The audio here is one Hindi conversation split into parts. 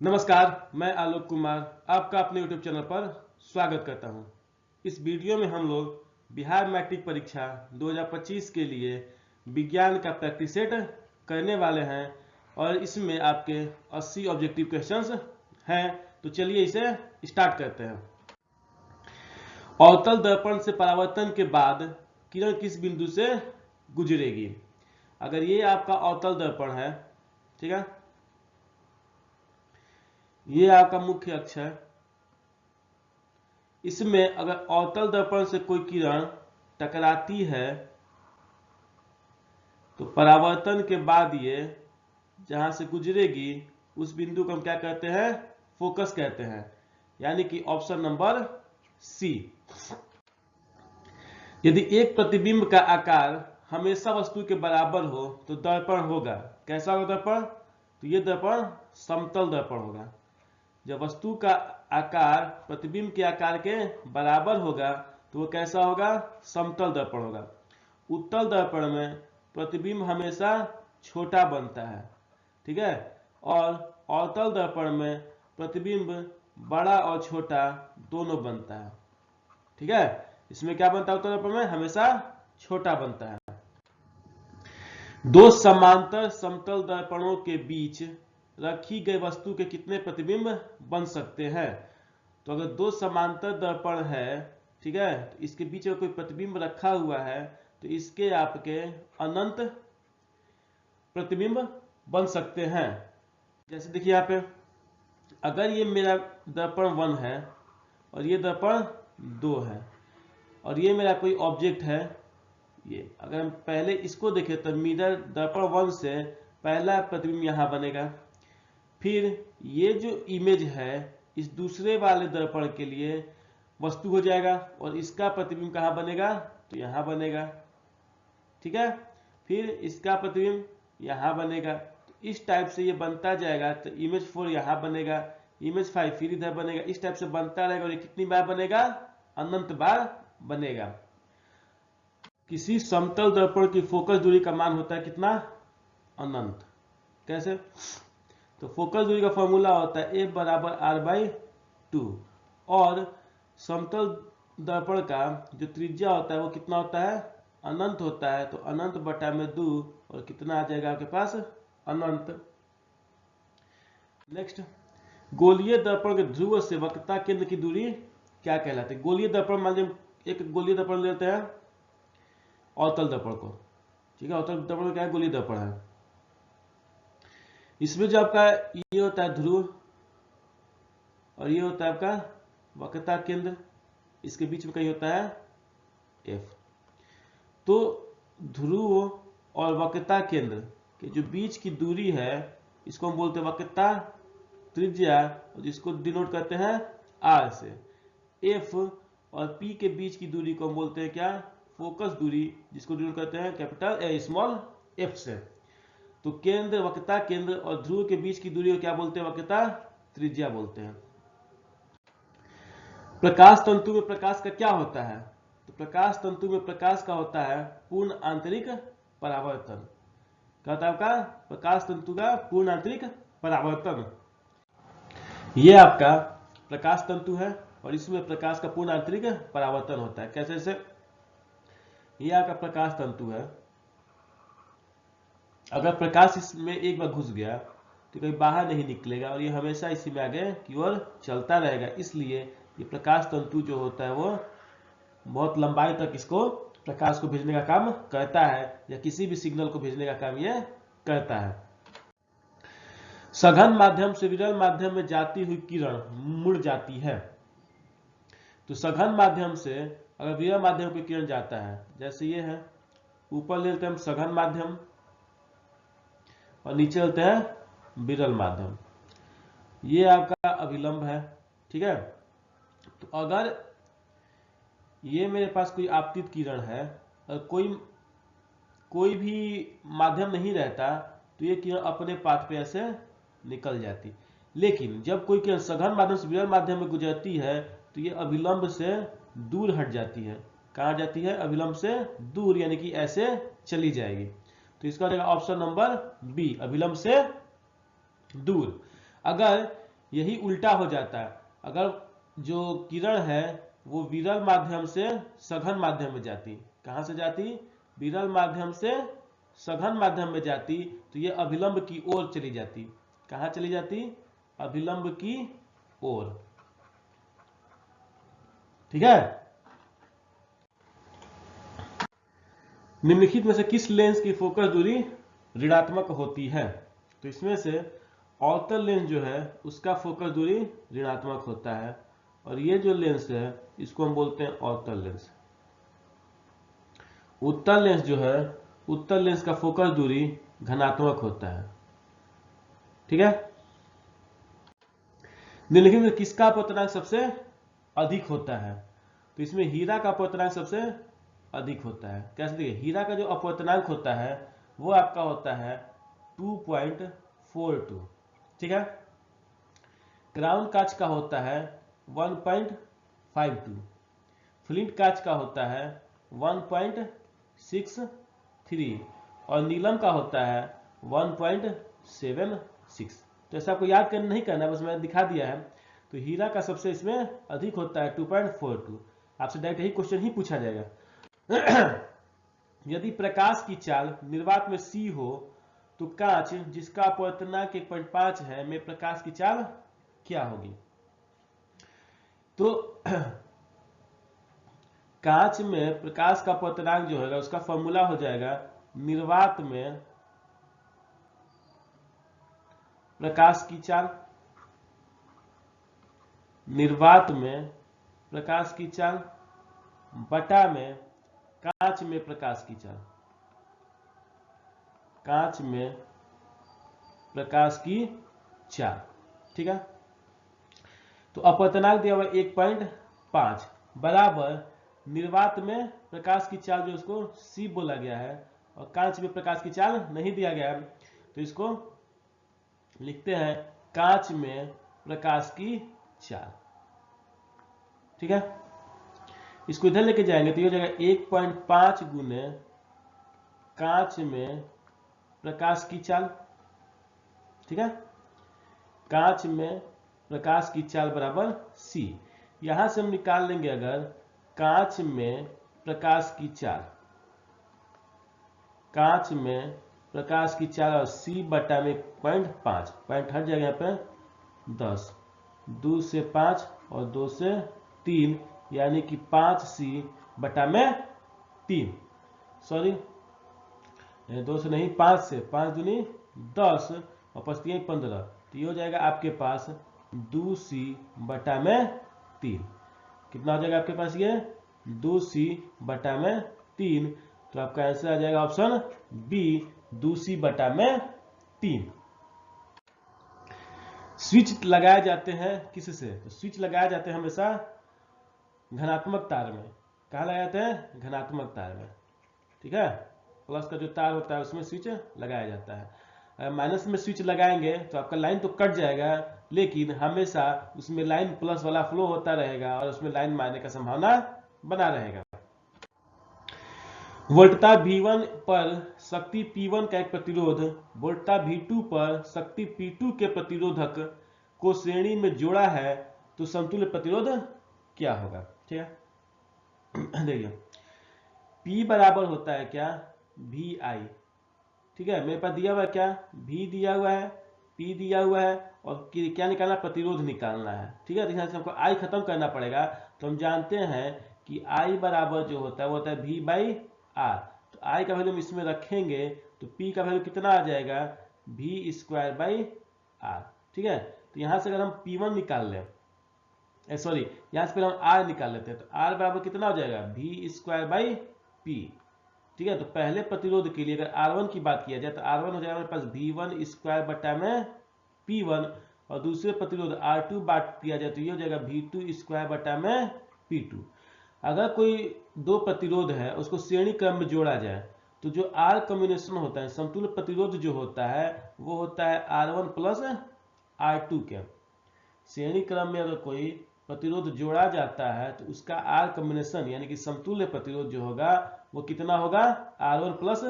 नमस्कार, मैं आलोक कुमार आपका अपने YouTube चैनल पर स्वागत करता हूं। इस वीडियो में हम लोग बिहार मैट्रिक परीक्षा 2025 के लिए विज्ञान का प्रैक्टिस सेट करने वाले हैं और इसमें आपके 80 ऑब्जेक्टिव क्वेश्चंस हैं। तो चलिए इसे स्टार्ट करते हैं। अवतल दर्पण से परावर्तन के बाद किरण किस बिंदु से गुजरेगी? अगर ये आपका अवतल दर्पण है, ठीक है, ये आपका मुख्य अक्ष है। इसमें अगर अवतल दर्पण से कोई किरण टकराती है तो परावर्तन के बाद ये जहां से गुजरेगी उस बिंदु को हम क्या कहते हैं? फोकस कहते हैं, यानी कि ऑप्शन नंबर सी। यदि एक प्रतिबिंब का आकार हमेशा वस्तु के बराबर हो तो दर्पण होगा कैसा होगा? दर्पण तो ये दर्पण समतल दर्पण होगा। जब वस्तु का आकार प्रतिबिंब के आकार के बराबर होगा तो वो कैसा होगा? समतल दर्पण होगा। उत्तल दर्पण में प्रतिबिंब हमेशा छोटा बनता है, ठीक है, और अवतल दर्पण में प्रतिबिंब बड़ा और छोटा दोनों बनता है, ठीक है। इसमें क्या बनता है? उत्तल दर्पण में हमेशा छोटा बनता है। दो समांतर समतल दर्पणों के बीच रखी गई वस्तु के कितने प्रतिबिंब बन सकते हैं? तो अगर दो समांतर दर्पण है, ठीक है, तो इसके बीच में कोई प्रतिबिंब रखा हुआ है तो इसके आपके अनंत प्रतिबिंब बन सकते हैं। जैसे देखिए यहाँ पे, अगर ये मेरा दर्पण 1 है और ये दर्पण 2 है और ये मेरा कोई ऑब्जेक्ट है, ये अगर हम पहले इसको देखें तो मिरर दर्पण 1 से पहला प्रतिबिंब यहाँ बनेगा, फिर ये जो इमेज है इस दूसरे वाले दर्पण के लिए वस्तु हो जाएगा और इसका प्रतिबिंब कहाँ बनेगा? तो यहाँ बनेगा, ठीक है। फिर इसका प्रतिबिंब यहाँ बनेगा। तो इस टाइप से ये बनता जाएगा। तो इमेज 4 यहाँ बनेगा, इमेज 5 फिर इधर बनेगा। इस टाइप से बनता रहेगा और ये कितनी बार बनेगा? अनंत बार बनेगा। किसी समतल दर्पण की फोकस दूरी का मान होता है कितना? अनंत। कैसे? तो फोकस दूरी का फॉर्मूला होता है F बराबर R/2 और समतल दर्पण का जो त्रिज्या होता है वो कितना होता है? अनंत होता है। तो अनंत बटा में 2 और कितना आ जाएगा आपके पास? अनंत। नेक्स्ट, गोलीय दर्पण के ध्रुव से वक्रता केंद्र की दूरी क्या कहलाती है? गोलीय दर्पण मान लीजिए एक गोलीय दर्पण लेते हैं अवतल दर्पण को, ठीक है। अवतल दर्पण क्या है? गोलीय दर्पण है। इसमें जो आपका ये होता है ध्रुव और ये होता है आपका वक्रता केंद्र, इसके बीच में कहीं होता है F। तो ध्रुव और वक्रता केंद्र के जो बीच की दूरी है इसको हम बोलते हैं वक्रता त्रिज्या, और जिसको डिनोट करते हैं R से। F और P के बीच की दूरी को हम बोलते हैं क्या? फोकस दूरी, जिसको डिनोट करते हैं कैपिटल स्मॉल f से। तो केंद्र, वक्रता केंद्र और ध्रुव के बीच की दूरी को क्या बोलते हैं? वक्रता त्रिज्या बोलते हैं। प्रकाश तंतु में प्रकाश का क्या होता है? तो प्रकाश तंतु में प्रकाश का होता है पूर्ण आंतरिक परावर्तन। क्या होता है आपका? प्रकाश तंतु का पूर्ण आंतरिक परावर्तन। ये आपका प्रकाश तंतु है और इसमें प्रकाश का पूर्ण आंतरिक परावर्तन होता है। कैसे? से ये आपका प्रकाश तंतु है। अगर प्रकाश इसमें एक बार घुस गया तो कहीं बाहर नहीं निकलेगा और ये हमेशा इसी में आगे की ओर चलता रहेगा। इसलिए ये प्रकाश तंतु जो होता है वो बहुत लंबाई तक इसको प्रकाश को भेजने का काम करता है, या किसी भी सिग्नल को भेजने का काम ये करता है। सघन माध्यम से विरल माध्यम में जाती हुई किरण मुड़ जाती है। तो सघन माध्यम से अगर विरल माध्यम की किरण जाता है, जैसे ये है, ऊपर ले लेते हैं हम सघन माध्यम और नीचे लेते हैं विरल माध्यम। ये आपका अभिलंब है, ठीक है। तो अगर ये मेरे पास कोई आपतित किरण है और कोई भी माध्यम नहीं रहता तो ये किरण अपने पाथ पे ऐसे निकल जाती। लेकिन जब कोई किरण सघन माध्यम से विरल माध्यम में गुजरती है तो ये अभिलंब से दूर हट जाती है। कहाँ जाती है? अभिलंब से दूर, यानी कि ऐसे चली जाएगी। तो इसका रहेगा ऑप्शन नंबर बी, अभिलंब से दूर। अगर यही उल्टा हो जाता है। अगर जो किरण है वो विरल माध्यम से सघन माध्यम में जाती, कहां से जाती, विरल माध्यम से सघन माध्यम में जाती, तो ये अभिलंब की ओर चली जाती। कहां चली जाती, अभिलंब की ओर। ठीक है। निम्नलिखित में से किस लेंस की फोकस दूरी ऋणात्मक होती है? तो इसमें से अवतल लेंस जो है उसका फोकस दूरी ऋणात्मक होता है, और ये जो लेंस है इसको हम बोलते हैं अवतल लेंस। उत्तल लेंस जो है, उत्तल लेंस का फोकस दूरी धनात्मक होता है। ठीक है। निम्नलिखित में किसका अपवर्तनांक सबसे अधिक होता है? तो इसमें हीरा का अपवर्तनांक सबसे अधिक होता है। कैसे देखिए, हीरा का जो अपवर्तनांक होता है वो आपका होता है 2.42। ठीक है। क्राउन कांच का होता है 1.52। फ्लिंट कांच का होता है 1.63 और नीलम का होता है 1.76। तो ऐसा आपको याद करना नहीं करना, बस मैंने दिखा दिया है। तो हीरा का सबसे इसमें अधिक होता है 2.42। आपसे डायरेक्ट यही क्वेश्चन ही पूछा जाएगा। यदि प्रकाश की चाल निर्वात में C हो तो कांच जिसका अपवर्तनांक 1.5 है में प्रकाश की चाल क्या होगी? तो कांच में प्रकाश का अपवर्तनांक जो होगा उसका फॉर्मूला हो जाएगा निर्वात में प्रकाश की चाल, निर्वात में प्रकाश की चाल बटा में कांच में प्रकाश की चाल, कांच में प्रकाश की चाल। ठीक है। तो अपवर्तनांक दिया हुआ 1.5 बराबर निर्वात में प्रकाश की चाल जो उसको C बोला गया है, और कांच में प्रकाश की चाल नहीं दिया गया है, तो इसको लिखते हैं कांच में प्रकाश की चाल। ठीक है। इसको इधर लेके जाएंगे तो ये हो जाएगा 1.5 गुने कांच में प्रकाश की चाल। ठीक है। कांच में प्रकाश की चाल बराबर C। यहां से हम निकाल लेंगे अगर कांच में प्रकाश की चाल, कांच में प्रकाश की चाल और C बटा में 0.5, पॉइंट हट जाएगा यहाँ पे 10, 2 से 5 और 2 से 3, यानी कि 5C बटा में 3, सॉरी 2 से नहीं 5 से, 5 दूनी 10 और 5 3 15, तो ये हो जाएगा आपके पास 2C बटा में 3। कितना हो जाएगा आपके पास ये 2C बटा में 3। तो आपका आंसर आ जाएगा ऑप्शन बी 2C बटा में 3। स्विच लगाए जाते हैं किससे? तो स्विच लगाए जाते हैं हमेशा धनात्मक तार में। कहाँ लगाए जाते हैं? धनात्मक तार में। ठीक है। प्लस का जो तार होता है उसमें स्विच लगाया जाता है। अगर माइनस में स्विच लगाएंगे तो आपका लाइन तो कट जाएगा, लेकिन हमेशा उसमें लाइन प्लस वाला फ्लो होता रहेगा और उसमें लाइन मारने का संभावना बना रहेगा। वोल्टता V1 पर शक्ति P1 का एक प्रतिरोध वोल्टता V2 पर शक्ति P2 के प्रतिरोधक को श्रेणी में जोड़ा है तो समतुल्य प्रतिरोध क्या होगा? ठीक है। देखिए P बराबर होता है क्या? VI। ठीक है। मेरे पास दिया हुआ है क्या? V दिया हुआ है, P दिया हुआ है, और क्या निकालना? प्रतिरोध निकालना है। ठीक है। तो हमको I खत्म करना पड़ेगा। तो हम जानते हैं कि I बराबर जो होता है वो होता है V बाई R। तो I का वैल्यू हम इसमें रखेंगे तो P का वैल्यू कितना आ जाएगा? V square by R। ठीक है। तो यहां से अगर हम P1 निकाल लें, सॉरी यहां से पहले हम R निकाल लेते हैं, तो R बराबर कितना हो जाएगा? V square by P। ठीक है। तो पहले प्रतिरोध के लिए अगर R1 की बात किया जाए तो R1 हो जाएगा हमारे पास V1 स्क्वायर बटा में P1, और दूसरे प्रतिरोध R2 बात किया जाए तो ये हो जाएगा V2 स्क्वायर बटा में P2। अगर कोई दो प्रतिरोध है उसको श्रेणी क्रम में जोड़ा जाए तो जो R कॉम्बिनेशन होता है, समतुल्य प्रतिरोध जो होता है वो होता है R1 प्लस R2 के। श्रेणी क्रम में अगर कोई प्रतिरोध जोड़ा जाता है तो उसका R कॉम्बिनेशन यानी कि समतुल्य प्रतिरोध जो होगा वो कितना होगा? R1 प्लस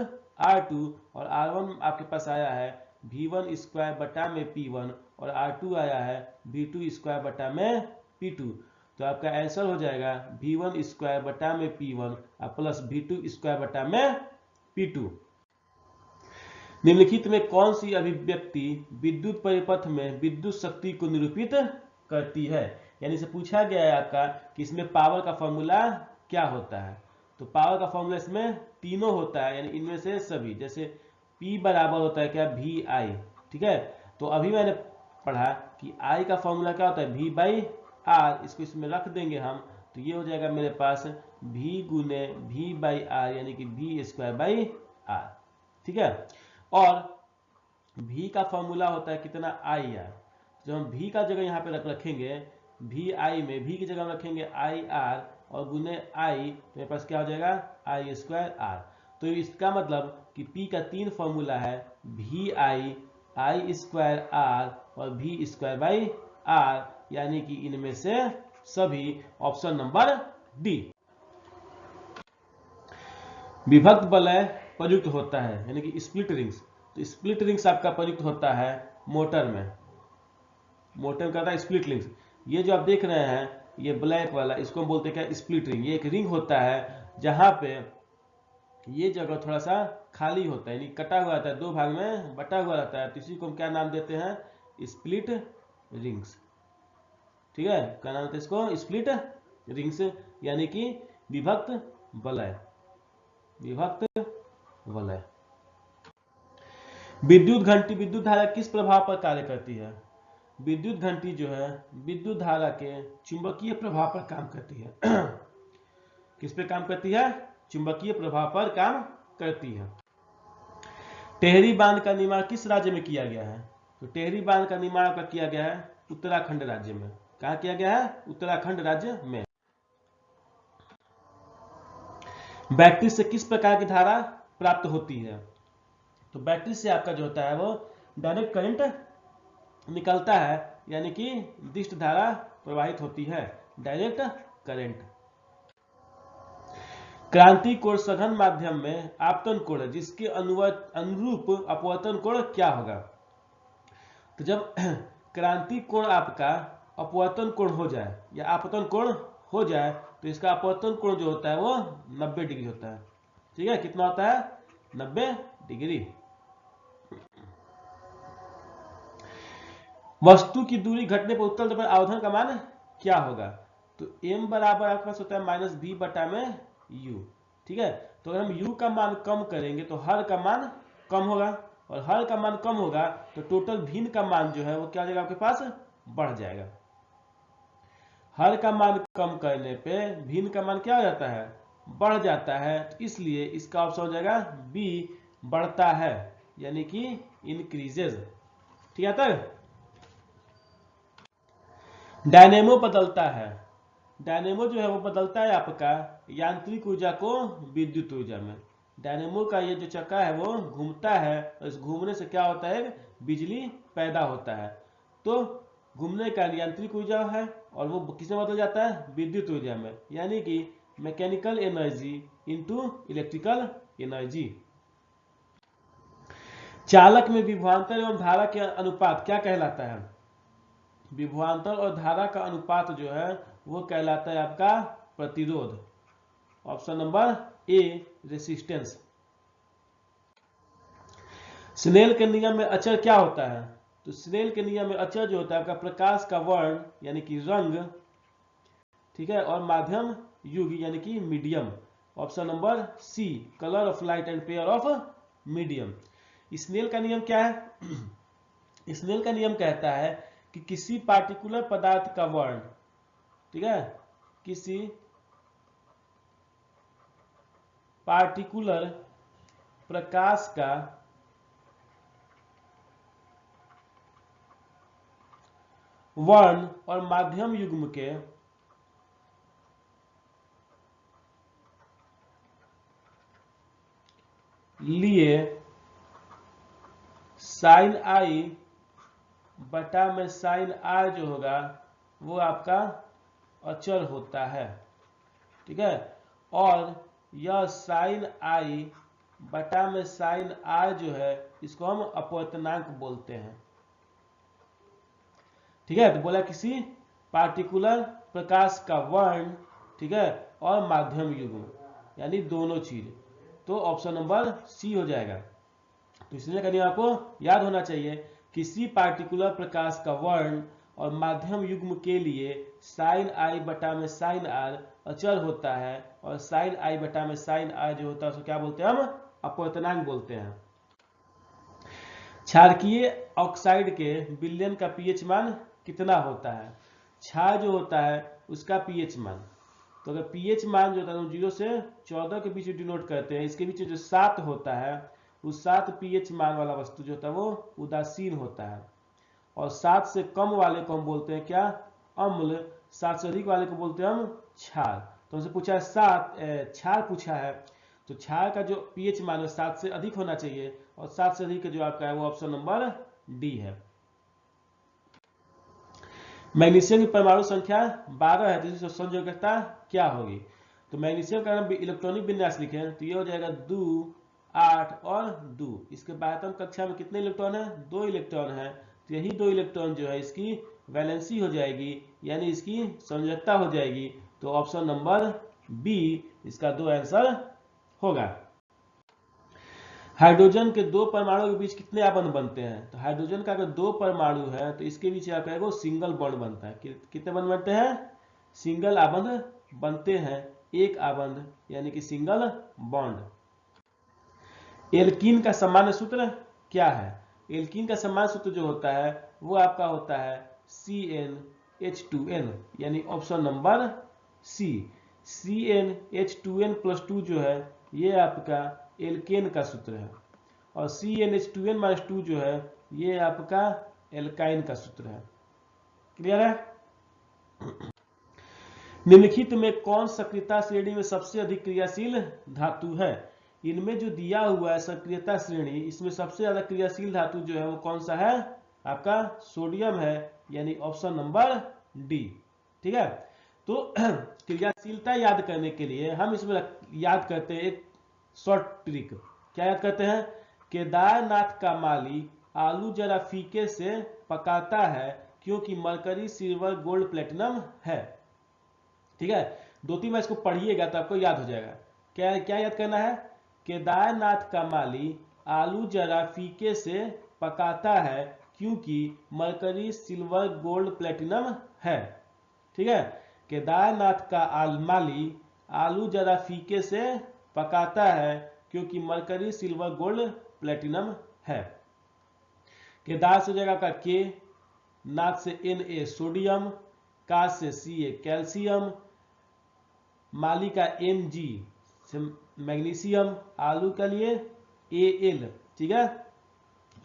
R2, और R1 आपके पास आया है V1 स्क्वायर बटा में P1, और R2 आया है V2 स्क्वायर बटा में P2। तो आपका आंसर हो जाएगा V1 स्क्वायर बटा में P1 प्लस V2 स्क्वायर बटा में P2। निम्नलिखित में कौन सी अभिव्यक्ति विद्युत परिपथ में विद्युत शक्ति को निरूपित करती है? यानी से पूछा गया है आपका कि इसमें पावर का फॉर्मूला क्या होता है। तो पावर का फॉर्मूला इसमें तीनों होता है, यानी इनमें से सभी। जैसे P बराबर होता है क्या VI, ठीक है। तो अभी मैंने पढ़ा कि I का फॉर्मूला क्या होता है V बाई R। इसको इसमें रख देंगे हम, तो ये हो जाएगा मेरे पास V गुने V बाई R, यानी कि V स्क्वायर बाई R, ठीक है। और V का फॉर्मूला होता है कितना IR। जब हम V का जगह यहाँ पे रखेंगे VI में, V की जगह हम रखेंगे IR और गुने I, तो मेरे पास क्या हो जाएगा I स्क्वायर R। तो इसका मतलब कि P का 3 फॉर्मूला है VI, I स्क्वायर R और V स्क्वायर बाई R, यानी कि इनमें से सभी ऑप्शन नंबर डी। विभक्त वलय प्रयुक्त होता है, यानी कि स्प्लिट रिंग्स। तो स्प्लिट रिंग्स आपका प्रयुक्त होता है मोटर में। मोटर में कहता है स्प्लिट रिंग्स। ये जो आप देख रहे हैं ये ब्लैक वाला, इसको हम बोलते हैं क्या स्प्लिट रिंग। ये एक रिंग होता है जहां पे ये जगह थोड़ा सा खाली होता है, यानी कटा हुआ रहता है, 2 भाग में बटा हुआ रहता है। तो इसी को हम क्या नाम देते हैं स्प्लिट रिंग्स, ठीक है। क्या नाम देते हैं इसको स्प्लिट रिंग्स, यानी कि विभक्त वलय, विभक्त वलय। विद्युत घंटी विद्युत धारा किस प्रभाव पर कार्य करती है? विद्युत घंटी जो है विद्युत धारा के चुंबकीय प्रभाव पर काम करती है। किस पे काम करती है? चुंबकीय प्रभाव पर काम करती है। टेहरी बांध का निर्माण किस राज्य में किया गया है? तो टेहरी बांध का निर्माण आपका किया गया है उत्तराखंड राज्य में। कहाँ किया गया है? उत्तराखंड राज्य में। बैटरी से किस प्रकार की धारा प्राप्त होती है? तो बैटरी से आपका जो होता है वो डायरेक्ट करंट निकलता है, यानी कि दिष्ट धारा प्रवाहित होती है, डायरेक्ट करंट। क्रांति कोण सघन माध्यम में आपतन कोण जिसके अनुरूप अपवर्तन कोण क्या होगा? तो जब क्रांति कोण आपका अपवर्तन कोण हो जाए या आपतन कोण हो जाए तो इसका अपवर्तन कोण जो होता है वो 90 डिग्री होता है, ठीक है। कितना होता है? 90 डिग्री। वस्तु की दूरी घटने पर उत्तल दर्पण आवर्धन का मान क्या होगा? तो m बराबर आपके पास होता है माइनस b बटा में u, ठीक है। तो अगर हम u का मान कम करेंगे तो हर का मान कम होगा, और हर का मान कम होगा तो टोटल भिन्न का मान जो है वो क्या हो जाएगा आपके पास? बढ़ जाएगा। हर का मान कम करने पे भिन्न का मान क्या हो जाता है? बढ़ जाता है। तो इसलिए इसका ऑप्शन हो जाएगा b, बढ़ता है, यानी कि इंक्रीजेज, ठीक है। तक डायनेमो बदलता है। डायनेमो जो है वो बदलता है आपका यांत्रिक ऊर्जा को विद्युत ऊर्जा में। डायनेमो का ये जो चक्का है वो घूमता है, और इस घूमने से क्या होता है? बिजली पैदा होता है। तो घूमने का यांत्रिक ऊर्जा है और वो किसमें बदल जाता है? विद्युत ऊर्जा में, यानी कि mechanical energy into electrical energy. चालक में विभवांतर एवं धारा के अनुपात क्या कहलाता है? विभवांतर और धारा का अनुपात जो है वो कहलाता है आपका प्रतिरोध। Option number A resistance. Snell के नियम में अचर क्या होता है? तो स्नेल के नियम में अचर जो होता है आपका प्रकाश का वर्ण यानी कि रंग, ठीक है, और माध्यम युग यानी कि medium. Option number C colour of light and pair of medium. Snell का नियम क्या है? स्नेल का नियम कहता है कि किसी पार्टिकुलर पदार्थ का वर्ण, ठीक है, किसी पार्टिकुलर प्रकाश का वर्ण और माध्यम युग्म के लिए साइन आई बटा में साइन आर जो होगा वो आपका अचर होता है, ठीक है। और यह साइन आई बटा में साइन आर जो है इसको हम अपवर्तनांक बोलते हैं, ठीक है, तो बोला किसी पार्टिकुलर प्रकाश का वर्ण, ठीक है, और माध्यम युग्म, यानी दोनों चीज, तो ऑप्शन नंबर सी हो जाएगा। तो इसलिए कहीं आपको याद होना चाहिए, किसी पार्टिकुलर प्रकाश का वर्ण और माध्यम युग्म के लिए साइन आई बटा में साइन आर अचर होता है, और साइन आई बटा में साइन आर जो होता है उसको क्या बोलते हैं, हम अपवर्तनांक बोलते हैं। क्षारकीय ऑक्साइड के विलयन का पीएच मान कितना होता है? क्षार जो होता है उसका पीएच मान, तो अगर पीएच मान जो होता है 0 से 14 के बीच डिनोट करते हैं, इसके बीच जो 7 होता है उस 7 पीएच मान वाला वस्तु जो होता है वो उदासीन होता है, और 7 से कम वाले को हम बोलते हैं क्या, अम्ल, 7 से अधिक वाले को बोलते हैं हम क्षार। तो हमसे पूछा है 7 क्षार पूछा है, तो क्षार का जो पीएच मान है 7 से अधिक होना चाहिए, और 7 से अधिक जो आपका है वो ऑप्शन नंबर डी है। मैग्नीशियम की परमाणु संख्या 12 है, तो इसकी संयोजकता क्या होगी? तो मैग्नीशियम का हम इलेक्ट्रॉनिक विन्यास लिखें तो ये हो जाएगा 2, 8 और 2। इसके बाह्यतम कक्षा में कितने इलेक्ट्रॉन है? 2 इलेक्ट्रॉन है, तो यही 2 इलेक्ट्रॉन जो है इसकी वैलेंसी हो जाएगी, यानी इसकी संयोजकता हो जाएगी। तो ऑप्शन नंबर बी इसका 2 आंसर होगा। हाइड्रोजन के 2 परमाणु के बीच कितने आबंध बनते हैं? तो हाइड्रोजन का अगर 2 परमाणु है तो इसके बीच आपका वो सिंगल बॉन्ड बनता है। कितने बॉन्ड बनते हैं? सिंगल आबंध बनते हैं, एक आबंध यानी कि सिंगल बॉन्ड। एल्कीन का सामान्य सूत्र क्या है? एल्कीन का सामान्य सूत्र जो होता है वो आपका होता है CnH2n, यानी ऑप्शन नंबर सी, CnH2n+2 जो है ये आपका एल्केन का सूत्र है, और CnH2n-2 जो है ये आपका एल्काइन का सूत्र है। क्लियर है? निम्नलिखित में कौन सक्रियता श्रेणी में सबसे अधिक क्रियाशील धातु है? इनमें जो दिया हुआ है सक्रियता श्रेणी, इसमें सबसे ज्यादा क्रियाशील धातु जो है वो कौन सा है? आपका सोडियम है, यानी ऑप्शन नंबर डी। ठीक है, तो क्रियाशीलता याद करने के लिए हम इसमें याद करते हैं एक शॉर्ट ट्रिक। क्या याद करते हैं? केदारनाथ का माली आलू जरा फीके से पकाता है क्योंकि मरकरी सिल्वर गोल्ड प्लेटिनम है। ठीक है, 2-3 बार इसको पढ़िएगा तो आपको याद हो जाएगा। क्या क्या याद करना है? केदारनाथ का माली आलू जरा फीके से पकाता है क्योंकि मरकरी सिल्वर गोल्ड प्लेटिनम है। ठीक है, केदारनाथ का माली आलू जरा फीके से पकाता है क्योंकि मरकरी सिल्वर गोल्ड प्लेटिनम है। केदार से जगह का के, नाथ से Na सोडियम, का से Ca कैल्शियम, माली का Mg से मैग्नीशियम, आलू के लिए Al, ठीक है,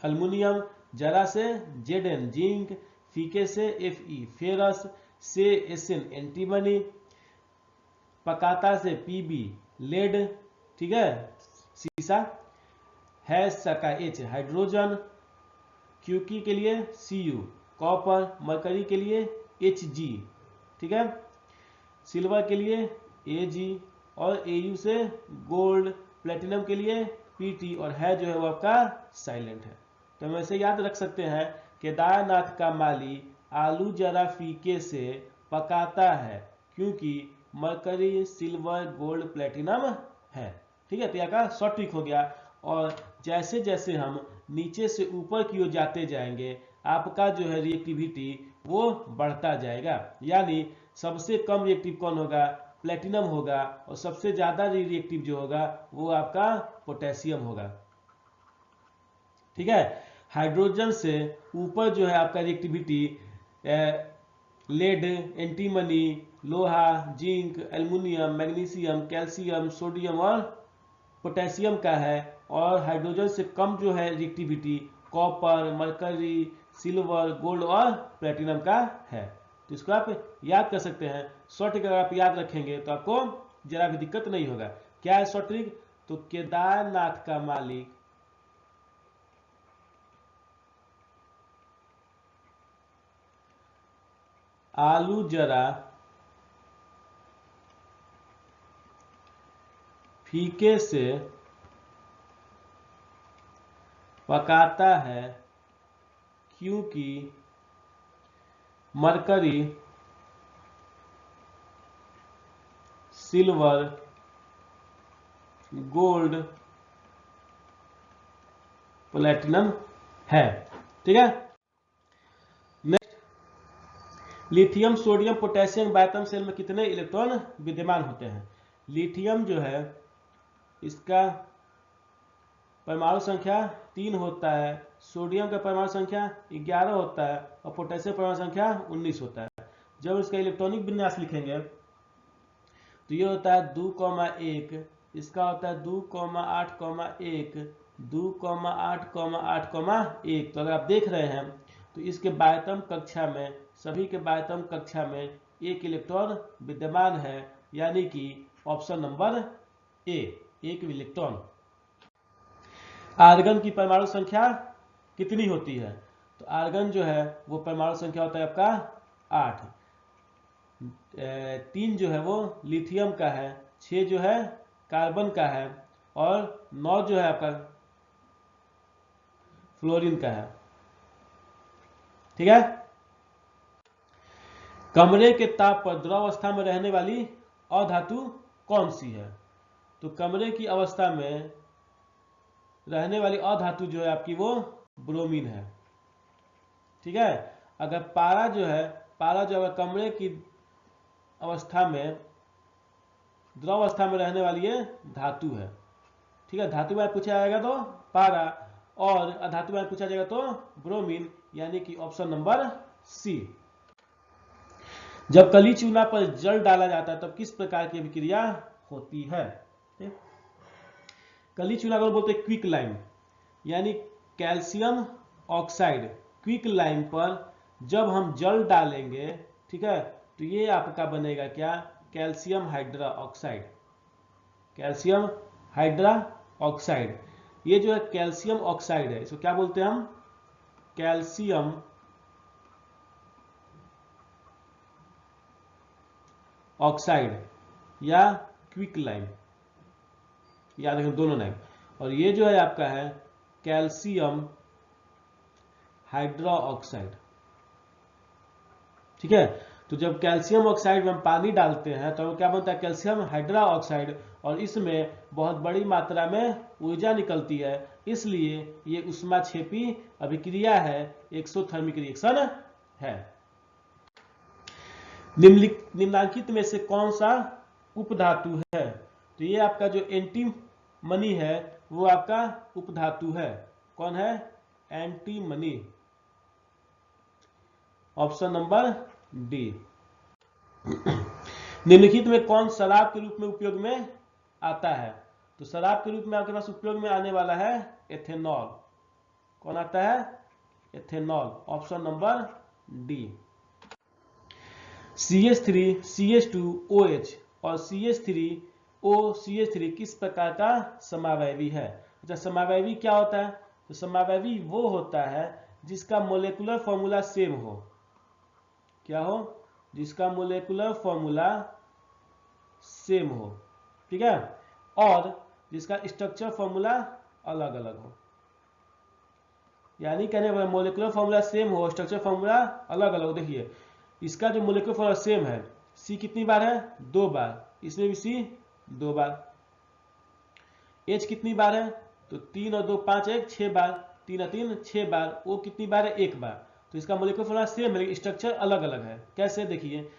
अल्युमिनियम, जरा से Zn जिंक, फीके से Fe फेरस, से Sn एंटीमनी, पकाता से Pb लेड, ठीक है, सीसा, हैश का H हाइड्रोजन, क्यूकी के लिए Cu कॉपर, मरकरी के लिए Hg, ठीक है, सिल्वर के लिए Ag, और Au से गोल्ड, प्लेटिनम के लिए Pt, और है जो है वो आपका साइलेंट है। तो हम ऐसे याद रख सकते हैं, केदारनाथ का माली आलू जरा फीके से पकाता है क्योंकि मरकरी सिल्वर गोल्ड प्लेटिनम है। ठीक है, तो यह का शॉर्ट ट्रिक हो गया। और जैसे जैसे हम नीचे से ऊपर की ओर जाते जाएंगे आपका जो है रिएक्टिविटी वो बढ़ता जाएगा, यानी सबसे कम रिएक्टिव कौन होगा? प्लेटिनम होगा, और सबसे ज्यादा रिएक्टिव जो होगा वो आपका पोटेशियम होगा। ठीक है, हाइड्रोजन से ऊपर जो है आपका रिएक्टिविटी लेड, एंटीमनी, लोहा, zinc, aluminium, magnesium, calcium, sodium और पोटेशियम का है, और हाइड्रोजन से कम जो है reactivity copper, mercury, silver, gold और प्लेटिनम का है। तो इसको आप याद कर सकते हैं। शॉर्ट ट्रिक अगर आप याद रखेंगे तो आपको जरा भी दिक्कत नहीं होगा। क्या है शॉर्ट ट्रिक? तो केदारनाथ का मालिक आलू जरा फीके से पकाता है क्योंकि मरकरी, सिल्वर, गोल्ड, प्लेटिनम है। ठीक है। नेक्स्ट, लिथियम, सोडियम, पोटेशियम बायतम सेल में कितने इलेक्ट्रॉन विद्यमान होते हैं? लिथियम जो है इसका परमाणु संख्या 3 होता है, सोडियम का परमाणु संख्या 11 होता है और पोटेशियम परमाणु संख्या 19 होता है। जब इसका इलेक्ट्रॉनिक विन्यास लिखेंगे तो ये होता है 2,1, इसका होता है 2,8,1, 2,8,8,1। तो अगर आप देख रहे हैं तो इसके बायतम कक्षा में, सभी के बायतम कक्षा में एक इलेक्ट्रॉन विद्यमान है, यानी कि ऑप्शन नंबर ए, एक इलेक्ट्रॉन। आर्गन की परमाणु संख्या कितनी होती है? तो आर्गन जो है वो परमाणु संख्या होता है आपका 8, 3 जो है वो लिथियम का है, 6 जो है कार्बन का है और 9 जो है आपका फ्लोरीन का है। ठीक है। कमरे के ताप पर द्रवावस्था में रहने वाली अधातु कौन सी है? तो कमरे की अवस्था में रहने वाली अधातु जो है आपकी वो ब्रोमीन है। ठीक है। अगर पारा जो है, पारा जो अगर कमरे की अवस्था में, द्रव अवस्था में रहने वाली ये धातु है। ठीक है। धातु में पूछा जाएगा तो पारा और अधातु में पूछा जाएगा तो ब्रोमीन, यानी कि ऑप्शन नंबर सी। जब कली चूना पर जल डाला जाता है तब किस प्रकार की अभिक्रिया होती है? कली चूना को बोलते हैं क्विक लाइम, यानी कैल्शियम ऑक्साइड। क्विक लाइम पर जब हम जल डालेंगे, ठीक है, तो ये आपका बनेगा क्या? Calcium hydra oxide. Calcium hydra oxide, ये जो है कैल्शियम ऑक्साइड है, इसको क्या बोलते हैं हम? कैल्शियम ऑक्साइड या क्विक लाइम, याद रखें दोनों नाम। और ये जो है आपका है कैल्शियम हाइड्रा ऑक्साइड। ठीक है। तो जब कैल्शियम ऑक्साइड में हम पानी डालते हैं तो क्या बनता है? कैल्शियम हाइड्रा ऑक्साइड, और इसमें बहुत बड़ी मात्रा में ऊर्जा निकलती है, इसलिए ये ऊष्माक्षेपी अभिक्रिया है, एक्सोथर्मिक रिएक्शन है। निम्नलिखित में से कौन सा उपधातु है? तो ये आपका जो एंटीमनी है वो आपका उपधातु है। कौन है? Antimony, option number D. निम्नलिखित में कौन शराब के रूप में उपयोग में आता है? तो शराब के रूप में आपके पास उपयोग में आने वाला है एथेनॉल। कौन आता है? Ethanol, option number D. CH3, CH2OH और CH3O, किस प्रकार का समावयवी है? अच्छा, समावयवी क्या होता है? तो समावयवी वो होता है जिसका मोलेकुलर फॉर्मूला सेम हो। क्या हो? जिसका मोलेकुलर फॉर्मूला सेम हो। ठीक है। और जिसका स्ट्रक्चर फॉर्मूला अलग अलग हो, यानी कहने वाला मोलेकुलर फॉर्मूला सेम हो, स्ट्रक्चर फॉर्मूला अलग अलग हो। देखिए इसका जो मोलेकुलर फॉर्मूला सेम है, C कितनी बार है? 2 बार, इसमें भी C 2 बार। H कितनी बार है? तो 3 और 2 5, 1 6 बार, 3 और 3 6 बार। O कितनी बार है? 1 बार। तो इसका मोलेकुलर फॉर्मूला सेम है लेकिन स्ट्रक्चर अलग अलग है। कैसे? देखिए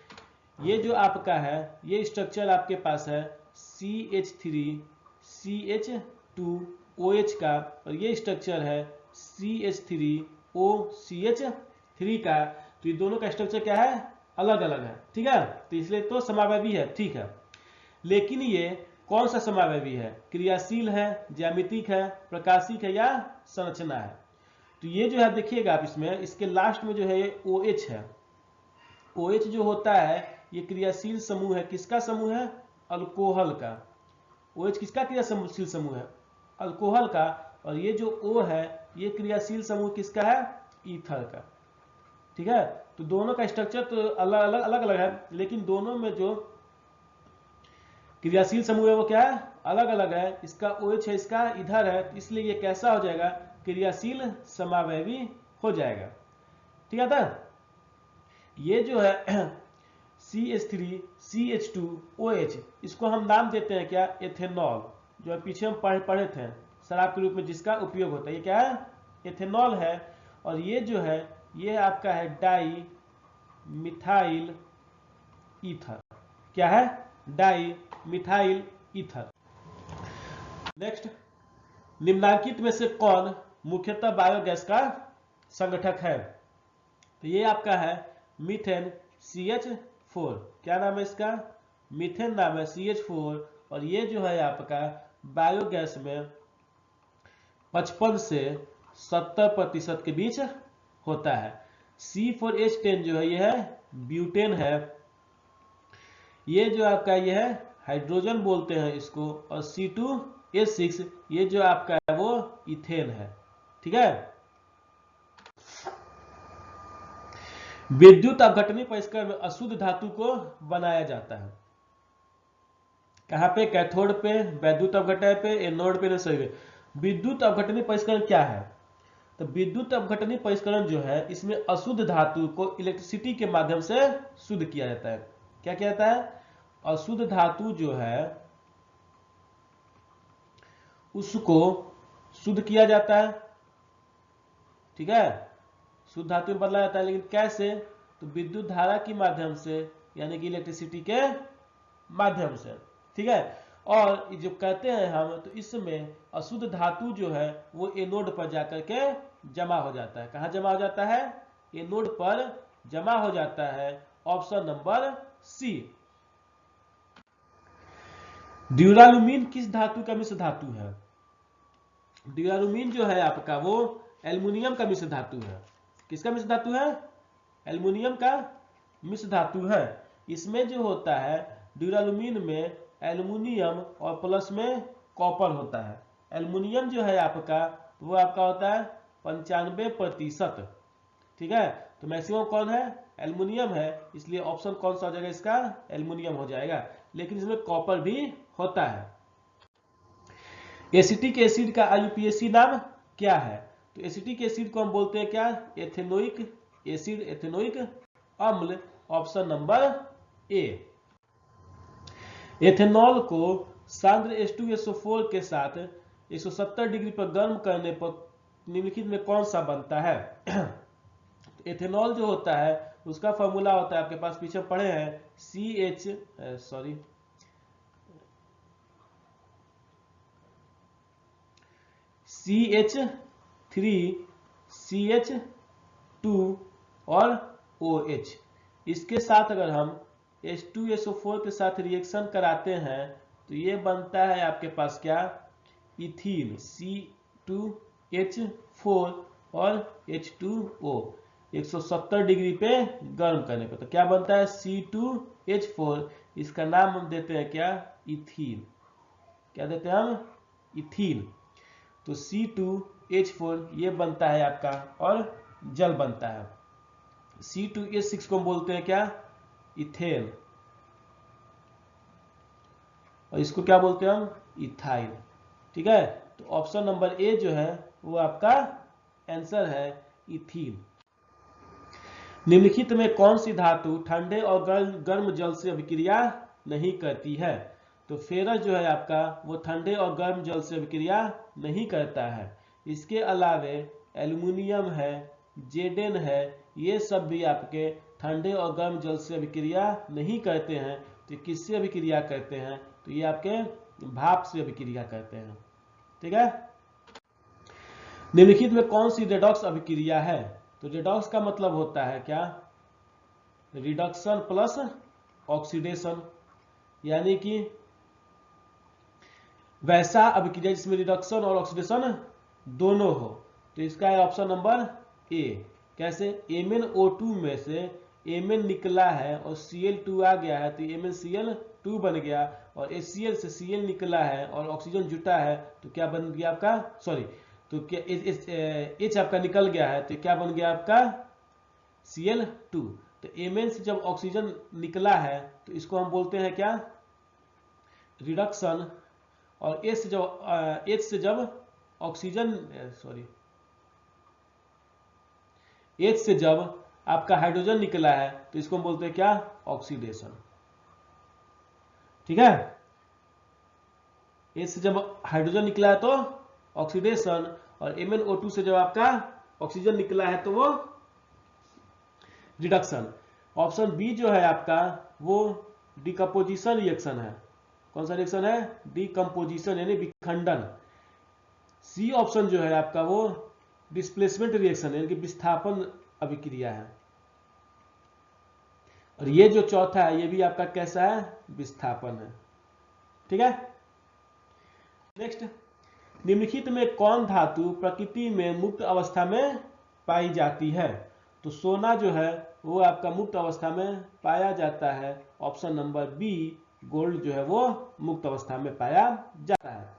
ये जो आपका है ये स्ट्रक्चर आपके पास है CH3 CH2OH का, और ये स्ट्रक्चर है CH3OCH3 का। तो ये दोनों का स्ट्रक्चर क्या है? अलग अलग है। ठीक है। तो इसलिए तो समावयवी है। ठीक है। लेकिन ये कौन सा समावयवी है? क्रियाशील है, ज्यामितिक है, प्रकाशिक है या संरचना है? तो ये जो है देखिएगा आप, इसमें इसके लास्ट में जो है ये OH है। OH जो होता है ये क्रियाशील समूह है। किसका समूह है? अल्कोहल का। OH किसका क्रियाशील समूह है? अल्कोहल का। और ये जो O है ये क्रियाशील समूह किसका है? ईथर का। ठीक है। तो दोनों का स्ट्रक्चर तो अलग अलग है, लेकिन दोनों में जो क्रियाशील समूह है वो क्या है? अलग अलग है। इसका OH है, इसका इधर है, इसलिए ये कैसा हो जाएगा? क्रियाशील समावयवी हो जाएगा। ठीक है। ये जो है CH3CH2OH, इसको हम नाम देते हैं क्या, एथेनॉल, जो है पीछे हम पढ़े थे शराब के रूप में जिसका उपयोग होता है, ये क्या है, एथेनॉल है। और ये जो है ये आपका है डाई मिथाइल ईथर, क्या है, डाई मिथाइल ईथर। नेक्स्ट, निम्नलिखित में से कौन मुख्यतः बायोगैस का संगठक है, तो ये आपका है मीथेन CH4, क्या नाम है इसका, मीथेन नाम है CH4, और ये जो है आपका बायोगैस में 55 से 70% के बीच होता है। C4H10 जो है ये है ब्यूटेन है, ये जो आपका ये है हाइड्रोजन बोलते हैं इसको, और C2H6 ये जो आपका है वो इथेन है, ठीक है। विद्युत अपघटनी परिष्करण में अशुद्ध धातु को बनाया जाता है, कहां पे, कैथोड पे, वैद्युत अपघटन पे, एनोड पे, सही पे। विद्युत अपघटनी परिष्करण क्या है, तो विद्युत अपघटनी परिष्करण जो है इसमें अशुद्ध धातु को इलेक्ट्रिसिटी के माध्यम से शुद्ध किया जाता है। क्या किया जाता है, अशुद्ध धातु जो है उसको शुद्ध किया जाता है, ठीक है, शुद्ध धातु में बदला जाता है, लेकिन कैसे, तो विद्युत धारा के माध्यम से, यानी कि इलेक्ट्रिसिटी के माध्यम से, ठीक है। और जो कहते हैं हम, तो इसमें अशुद्ध धातु जो है वो एनोड पर जाकर के जमा हो जाता है, कहां जमा हो जाता है, एनोड पर जमा हो जाता है, ऑप्शन नंबर सी। ड्यूरालुमीन किस धातु का मिश्र धातु है, ड्यूरालुमीन जो है आपका वो एल्युमिनियम का मिश्र धातु है, किसका मिश्र धातु है, एल्युमिनियम का मिश्र धातु है। इसमें जो होता है ड्यूरालुमीन में एल्युमिनियम और प्लस में कॉपर होता है। एल्युमिनियम जो है आपका वो आपका होता है 95%, ठीक है। तो मैक्सिमम कौन है, एल्युमिनियम है, इसलिए ऑप्शन कौन सा हो जाएगा इसका, एल्युमिनियम हो जाएगा, लेकिन इसमें कॉपर भी होता है। एसिटिक एसिड का IUPAC नाम क्या है, तो एसिटिक एसिड को हम बोलते हैं क्या, एथेनोइक एसिड, एथेनोइक अम्ल, ऑप्शन नंबर ए। एथेनॉल को सांद्र H2SO4 के साथ 170 डिग्री पर गर्म करने पर निम्नलिखित में कौन सा बनता है। एथेनॉल जो होता है उसका फॉर्मूला होता है, आपके पास पीछे पढ़े हैं, CH3CH2 और OH, इसके साथ अगर हम H2SO4 के साथ रिएक्शन कराते हैं तो ये बनता है आपके पास क्या, इथीन, C2H4 और H2O, 170 डिग्री पे गर्म करने पे, तो क्या बनता है, C2H4, इसका नाम हम देते हैं क्या, इथीन, क्या देते हैं हम, इथीन। तो C2H4 ये बनता है आपका, और जल बनता है। C2H6 को हम बोलते हैं क्या, इथेन, और इसको क्या बोलते हैं हम, इथाइल, ठीक है। तो ऑप्शन नंबर ए जो है वो आपका आंसर है, इथीन। निम्नलिखित में कौन सी धातु ठंडे और गर्म जल से अभिक्रिया नहीं करती है, तो फेरस जो है आपका वो ठंडे और गर्म जल से अभिक्रिया नहीं करता है। इसके अलावे एल्युमिनियम है, जेडेन है, ये सब भी आपके ठंडे और गर्म जल से अभिक्रिया नहीं करते हैं। तो किससे अभिक्रिया करते हैं, तो ये आपके भाप से अभिक्रिया करते हैं, ठीक है। निम्नलिखित में कौन सी रेडॉक्स अभिक्रिया है, तो रेडॉक्स का मतलब होता है क्या, रिडक्शन प्लस ऑक्सीडेशन, यानी कि वैसा अभिक्रिया जिसमें रिडक्शन और ऑक्सीडेशन दोनों हो, तो इसका है ऑप्शन नंबर ए। कैसे, MnO2 में से Mn निकला है और Cl2 आ गया है, तो MnCl2 बन गया, और HCl से Cl निकला है और ऑक्सीजन जुटा है, तो क्या बन गया आपका, सॉरी, तो क्या H आपका निकल गया है, तो क्या बन गया आपका, Cl2। तो Mn से जब ऑक्सीजन निकला है तो इसको हम बोलते हैं क्या, रिडक्शन, और H से जब ऑक्सीजन, H से जब आपका हाइड्रोजन निकला है तो इसको हम बोलते हैं क्या, ऑक्सीडेशन। ठीक है, ए से जब हाइड्रोजन निकला है तो ऑक्सीडेशन, और MnO2 से जब आपका ऑक्सीजन निकला है तो वो रिडक्शन। ऑप्शन बी जो है आपका वो डिकम्पोजिशन रिएक्शन है। कौन सा रिएक्शन है, डिकम्पोजिशन यानी विखंडन। सी ऑप्शन जो है आपका वो डिस्प्लेसमेंट रिएक्शन यानी कि विस्थापन अभिक्रिया है। और ये जो चौथा है ये भी आपका कैसा है, विस्थापन है। ठीक है, नेक्स्ट, निम्नलिखित में कौन धातु प्रकृति में मुक्त अवस्था में पाई जाती है। तो सोना जो है वो आपका मुक्त अवस्था में पाया जाता है। ऑप्शन नंबर बी, गोल्ड जो है वो मुक्त अवस्था में पाया जाता है।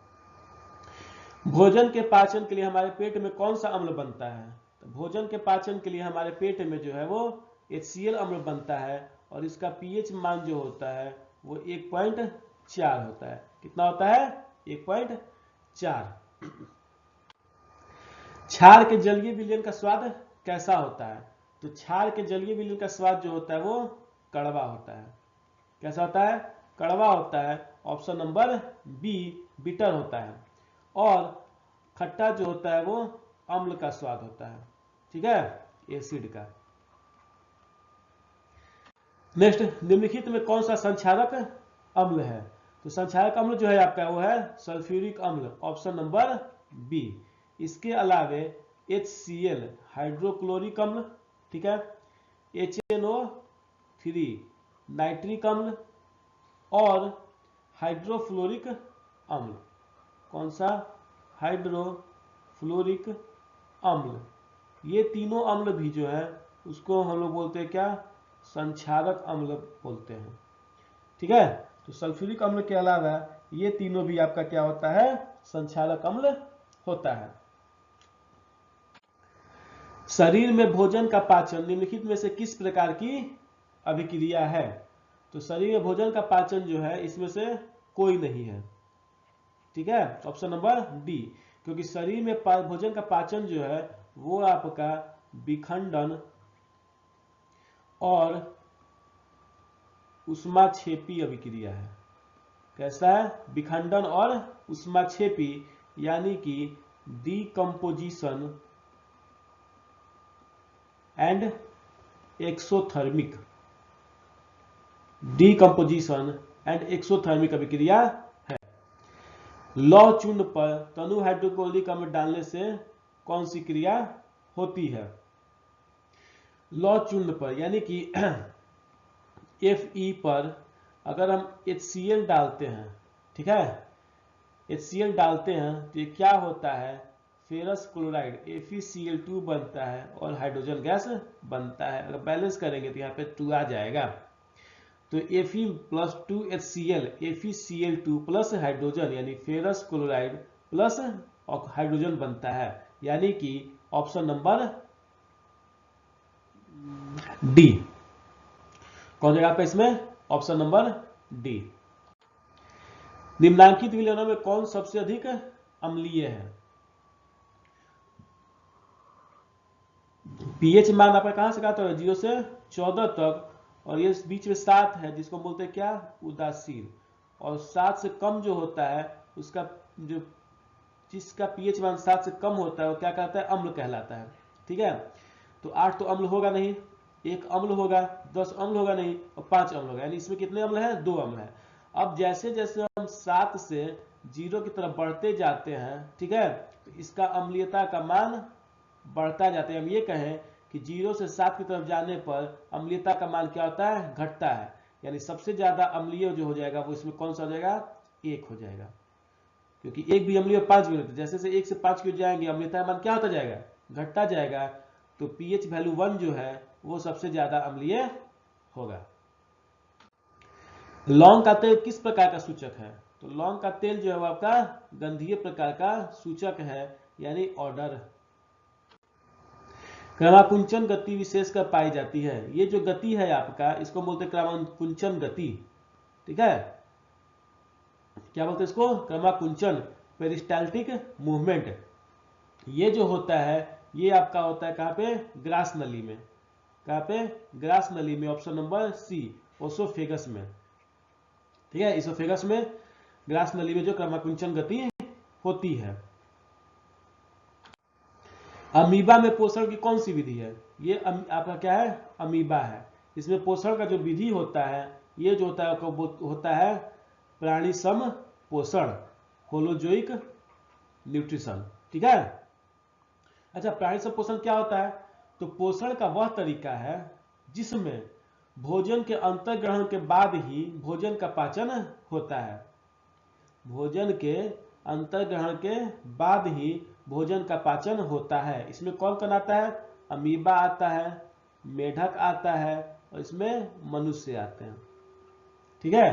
भोजन के पाचन के लिए हमारे पेट में कौन सा अम्ल बनता है। तो भोजन के पाचन के लिए हमारे पेट में जो है वो HCl अम्ल बनता है, और इसका pH मान जो होता है वो 1.4 होता है। कितना होता है, 1.4। क्षार के जलीय विलयन का स्वाद कैसा होता है। तो क्षार के जलीय विलयन का स्वाद जो होता है वो कड़वा होता है। कैसा होता है, कड़वा होता है। ऑप्शन नंबर बी, बिटर होता है। और खट्टा जो होता है वो अम्ल का स्वाद होता है। ठीक है, एसिड का। नेक्स्ट, निम्नलिखित में कौन सा संक्षारक अम्ल है। तो संक्षारक अम्ल जो है आपका वो है सल्फ्यूरिक अम्ल। Option number B. इसके अलावे HCl हाइड्रोक्लोरिक अम्ल, ठीक है, HNO3 नाइट्रिक अम्ल, और हाइड्रोफ्लोरिक अम्ल। कौन सा, हाइड्रोफ्लोरिक अम्ल। ये तीनों अम्ल भी जो है उसको हम लोग बोलते हैं क्या, संक्षारक अम्ल बोलते हैं। ठीक है, तो सल्फ्यूरिक अम्ल के अलावा ये तीनों भी आपका क्या होता है, संक्षारक अम्ल होता है। शरीर में भोजन का पाचन निम्नलिखित में से किस प्रकार की अभिक्रिया है। तो शरीर में भोजन का पाचन जो है इसमें से कोई नहीं है। ठीक है, ऑप्शन नंबर डी, क्योंकि शरीर में भोजन का पाचन जो है वो आपका विखंडन और उष्माक्षेपी अभिक्रिया है। कैसा है, विखंडन और उष्माक्षेपी, यानी कि decomposition and exothermic. Decomposition and exothermic अभिक्रिया है। लौह चूर्ण पर तनु हाइड्रोक्लोरिक अम्ल डालने से कौन सी क्रिया होती है। लौह चूर्ण पर यानी कि Fe पर अगर हम HCl डालते हैं, ठीक है, HCl डालते हैं तो ये क्या होता है, फेरस क्लोराइड FeCl2 बनता है और हाइड्रोजन गैस बनता है। अगर बैलेंस करेंगे तो यहाँ पे 2 आ जाएगा। तो Fe plus 2HCl FeCl2 plus hydrogen यानी फेरस क्लोराइड प्लस हाइड्रोजन बनता है, यानी कि ऑप्शन नंबर डी। कौन जगह पे इसमें, ऑप्शन नंबर डी। निम्नांकित विलयनों में कौन सबसे अधिक अम्लीय है। पीएच मान आपका कहां से कहा था, 0 से 14 तक, और ये बीच में 7 है जिसको बोलते हैं क्या, उदासीन। और 7 से कम जो होता है उसका जो जिसका पीएच मान 7 से कम होता है वो क्या कहता है, अम्ल कहलाता है। ठीक है, तो 8 तो अम्ल होगा नहीं, 1 अम्ल होगा, 10 अम्ल होगा नहीं, और 5 अम्ल होगा, यानी इसमें कितने अम्ल हैं, 2 अम्ल है। अब जैसे जैसे हम 7 से 0 की तरफ बढ़ते जाते हैं, ठीक है, तो इसका अम्लीयता का मान बढ़ता जाता है। हम ये कहें कि 0 से 7 की तरफ जाने पर अम्लीयता का मान क्या होता है, घटता है। यानी सबसे ज्यादा अम्लीय जो हो जाएगा वो इसमें कौन सा हो जाएगा, 1 हो जाएगा, क्योंकि 1 भी अम्लीय 5 भी होता है। जैसे से 1 से 5 की ओर जाएंगे अम्लीयता का मान क्या होता जाएगा, घटता जाएगा। तो पीएच वैल्यू 1 जो है वो सबसे ज्यादा अम्लीय होगा। लौंग का तेल किस प्रकार का सूचक है। तो लौंग का तेल जो है वो आपका गंधीय प्रकार का सूचक है, यानी ऑर्डर। क्रमाकुंचन गति विशेषकर पाई जाती है। ये जो गति है आपका इसको बोलते हैं क्रमाकुंचन गति। ठीक है, क्या बोलते हैं इसको, क्रमाकुंचन, पेरिस्टाल्टिक मूवमेंट। ये जो होता है ये आपका होता है कहां पे, ग्रास नली में। कहाँ पे, ग्रास नली में, ऑप्शन नंबर सी, ओसोफेगस में। ठीक है, इसोफेगस में, ग्रास नली में जो क्रमाकुंचन गति होती है। अमीबा में पोषण की कौन सी विधि है? ये आपका क्या है, अमीबा है। इसमें पोषण का जो विधि होता है, ये जो होता है होता है प्राणी सम पोषण, होलोजोइक न्यूट्रिशन। ठीक है। अच्छा, प्राणी सम पोषण क्या होता है? तो पोषण का वह तरीका है जिसमें भोजन के अंतर्ग्रहण के बाद ही भोजन का पाचन होता है। भोजन के अंतर्ग्रहण के बाद ही भोजन का पाचन होता है। इसमें कौन कौन आता है? अमीबा आता है, मेढक आता है, और इसमें मनुष्य आते हैं। ठीक है,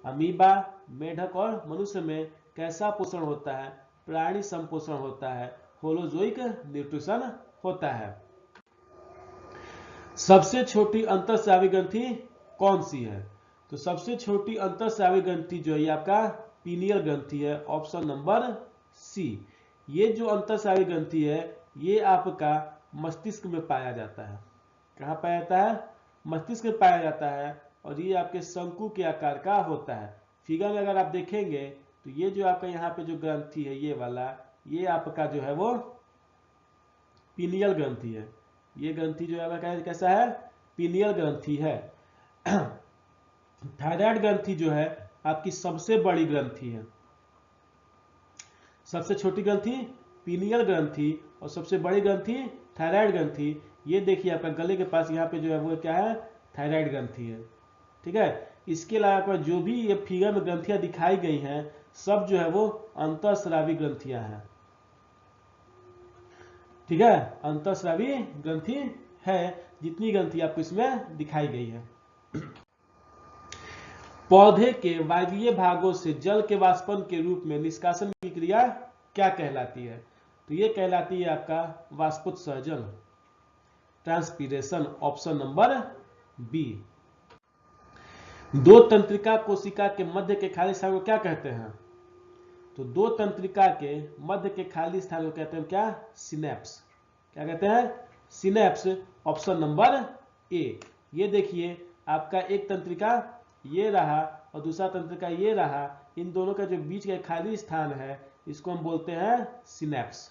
अमीबा, मेढक और मनुष्य में कैसा पोषण होता है? प्राणी संपोषण होता है, होलोजोइक न्यूट्रिशन होता है। सबसे छोटी अंतःस्रावी ग्रंथि कौन सी है? तो सबसे छोटी अंतःस्रावी ग्रंथि जो है आपका पीनियल ग्रंथि है, ऑप्शन नंबर सी। ये जो अंतःस्रावी ग्रंथि है ये आपका मस्तिष्क में पाया जाता है। कहाँ पाया जाता है? मस्तिष्क में पाया जाता है, और ये आपके शंकु के आकार का होता है। फिगर में अगर आप देखेंगे तो ये जो आपका यहाँ पे जो ग्रंथि है ये वाला, ये आपका जो है वो पीनियल ग्रंथि है। ये ग्रंथि जो है कैसा है? पीनियल ग्रंथि है। थायराइड ग्रंथि जो है आपकी सबसे बड़ी ग्रंथि है। सबसे छोटी ग्रंथि पीनियल ग्रंथि, और सबसे बड़ी ग्रंथि थायराइड ग्रंथि। ये देखिए आपका गले के पास यहाँ पे जो है वो क्या है? थायराइड ग्रंथि है। ठीक है, इसके अलावा जो भी ये फिगर में ग्रंथियां दिखाई गई हैं सब जो है वो अंतःस्रावी ग्रंथियां हैं। ठीक है, अंतःस्रावी ग्रंथि है जितनी ग्रंथि आपको इसमें दिखाई गई है। पौधे के वायवीय भागों से जल के वाष्पन के रूप में निष्कासन की क्रिया क्या कहलाती है? तो ये कहलाती है आपका वाष्पोत्सर्जन, ट्रांसपीरेशन, ऑप्शन नंबर बी। दो तंत्रिका कोशिका के मध्य के खाली स्थान को क्या कहते हैं? तो दो तंत्रिका के मध्य के खाली स्थान को कहते हैं क्या? सिनेप्स। क्या कहते हैं? सिनेप्स, ऑप्शन नंबर ए। ये देखिए आपका एक तंत्रिका ये रहा और दूसरा तंत्रिका ये रहा, इन दोनों का जो बीच का खाली स्थान है इसको हम बोलते हैं सिनेप्स।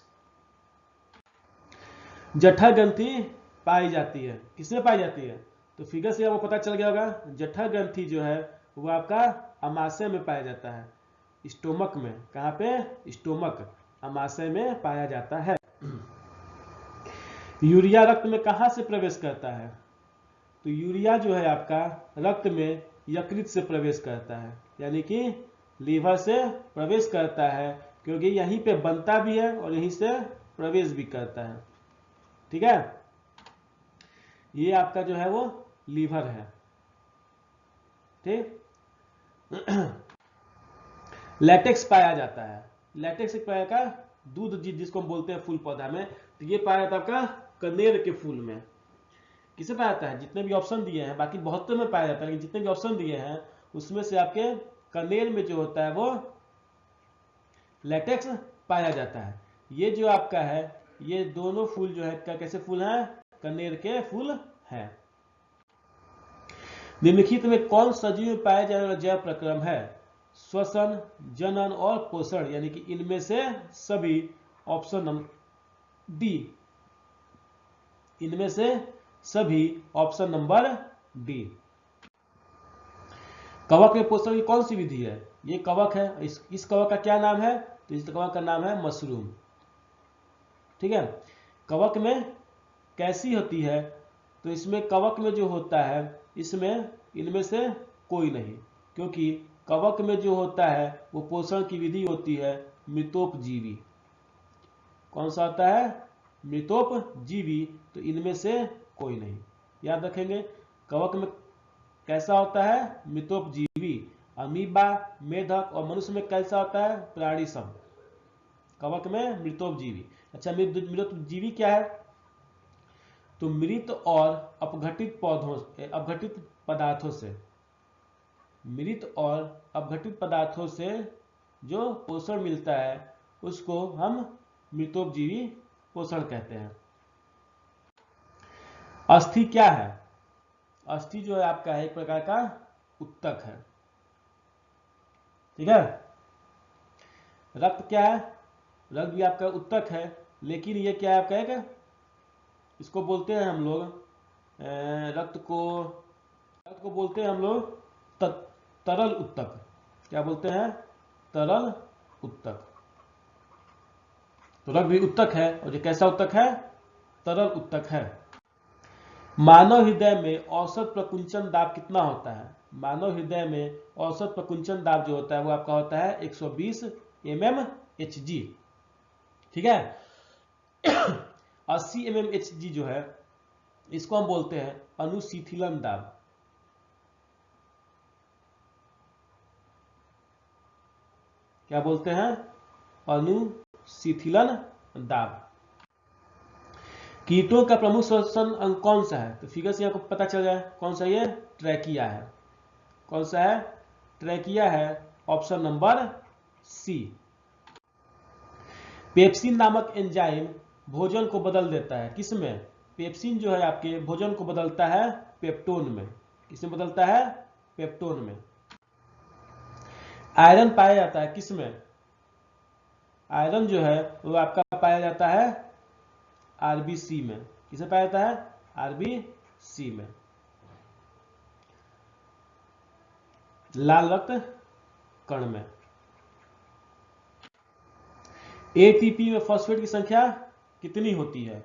जठर ग्रंथि पाई जाती है, किसमें पाई जाती है? तो फिगर से आपको पता चल गया होगा, जठर ग्रंथि जो है वो आपका अमाशय में पाया जाता है, स्टोमक में। कहाँ पे? स्टोमक, अमाशय में पाया जाता है। यूरिया रक्त में कहाँ से प्रवेश करता है? तो यूरिया जो है आपका रक्त में यकृत से प्रवेश करता है, यानी कि लीवर से प्रवेश करता है, क्योंकि यहीं पे बनता भी है और यहीं से प्रवेश भी करता है। ठीक है, ये आपका जो है वो लीवर है। ठीक, लैटेक्स पाया जाता है। लैटेक्स एक प्रकार का दूध जिसको हम बोलते हैं फूल पौधा में, तो ये पाया जाता है आपका कनेर के फूल में। किसे पाया जाता है? जितने भी ऑप्शन दिए हैं, बाकी 72 में पाया जाता है, लेकिन जितने भी ऑप्शन दिए हैं उसमें से आपके कनेर में जो होता है वो लैटेक्स पाया जाता है। ये जो आपका है ये दोनों फूल जो है कैसे फूल हैं? कनेर के फूल हैं। निम्नलिखित में कौन सजीव में पाया जाने वाला जैव प्रक्रम है? श्वसन, जनन और पोषण, यानी कि इनमें से सभी, ऑप्शन नंबर डी। इनमें से सभी, ऑप्शन नंबर डी। कवक में पोषण की कौन सी विधि है? ये कवक है, इस कवक का क्या नाम है? तो इस कवक का नाम है मशरूम। ठीक है, कवक में कैसी होती है? तो इसमें कवक में जो होता है इसमें इनमें से कोई नहीं, क्योंकि कवक में जो होता है वो पोषण की विधि होती है मृतोपजीवी। कौन सा होता है? मृतोपजीवी। तो इनमें से कोई नहीं, याद रखेंगे। कवक में कैसा होता है? मृतोपजीवी। अमीबा, मेढक और मनुष्य में कैसा होता है? प्राणी सम। कवक में मृतोपजीवी। अच्छा, मृतोपजीवी क्या है? तो मृत और अपघटित पदार्थों से, मृत और अपघटित पदार्थों से जो पोषण मिलता है उसको हम मृतोपजीवी पोषण कहते हैं। अस्थि क्या है? अस्थि जो है आपका है एक प्रकार का उत्तक है, ठीक है। रक्त क्या है? रक्त भी आपका उत्तक है, लेकिन ये क्या है आपका एक, इसको बोलते हैं हम लोग रक्त को बोलते हैं हम लोग तरल उत्तक। क्या बोलते हैं? तरल उत्तक। तो रक्त भी उत्तक है, और ये कैसा उत्तक है? तरल उत्तक है। मानव हृदय में औसत प्रकुंचन दाब कितना होता है? मानव हृदय में औसत प्रकुंचन दाब जो होता है वो आपका होता है 120 mmHg, ठीक है। 80 mmHg जो है इसको हम बोलते हैं अनुशीथिलन दाब। क्या बोलते हैं? अनुशीथिलन दाब। कीटों का प्रमुख श्वसन अंग कौन सा है? तो फिगर से आपको पता चल जाए कौन सा, ये ट्रैकिया है। कौन सा है? ट्रैकिया है, ऑप्शन नंबर सी। पेप्सिन नामक एंजाइम भोजन को बदल देता है, किसमें? पेप्सिन जो है आपके भोजन को बदलता है पेप्टोन में। किसमें बदलता है? पेप्टोन में। आयरन पाया जाता है किसमें? आयरन जो है वो आपका पाया जाता है आरबीसी में। किसे पाया जाता है? आरबीसी में। लाल रक्त कण में। एटीपी में फॉस्फेट की संख्या कितनी होती है?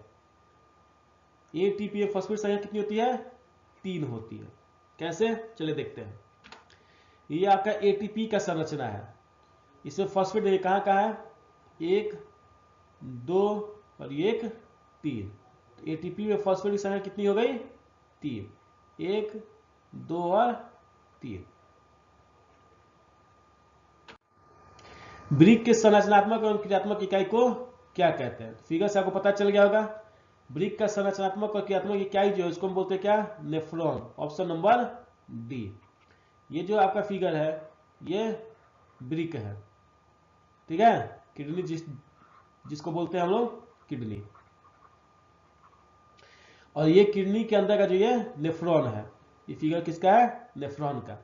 एटीपी में फॉस्फेट संख्या कितनी होती है? 3 होती है। कैसे? चलिए देखते हैं। ये आपका एटीपी का संरचना है। इसमें फॉस्फेट कहां कहां है? 1, 2 और 1, 3। एटीपी में फॉस्फेट की संख्या कितनी हो गई? 3। 1, 2 और 3। ब्रिक के संरचनात्मक और क्रियात्मक इकाई को क्या कहते हैं? फिगर से आपको पता चल गया होगा। ब्रिक का संरचनात्मक और क्रियात्मक इकाई जो है उसको हम बोलते हैं क्या? Nephron, option number D. ये जो आपका फिगर है ये ब्रिक है, ठीक है। किडनी जिसको बोलते हैं हम लोग किडनी, और ये किडनी के अंदर का जो ये नेफ्रॉन है, ये फिगर किसका है? नेफ्रॉन का।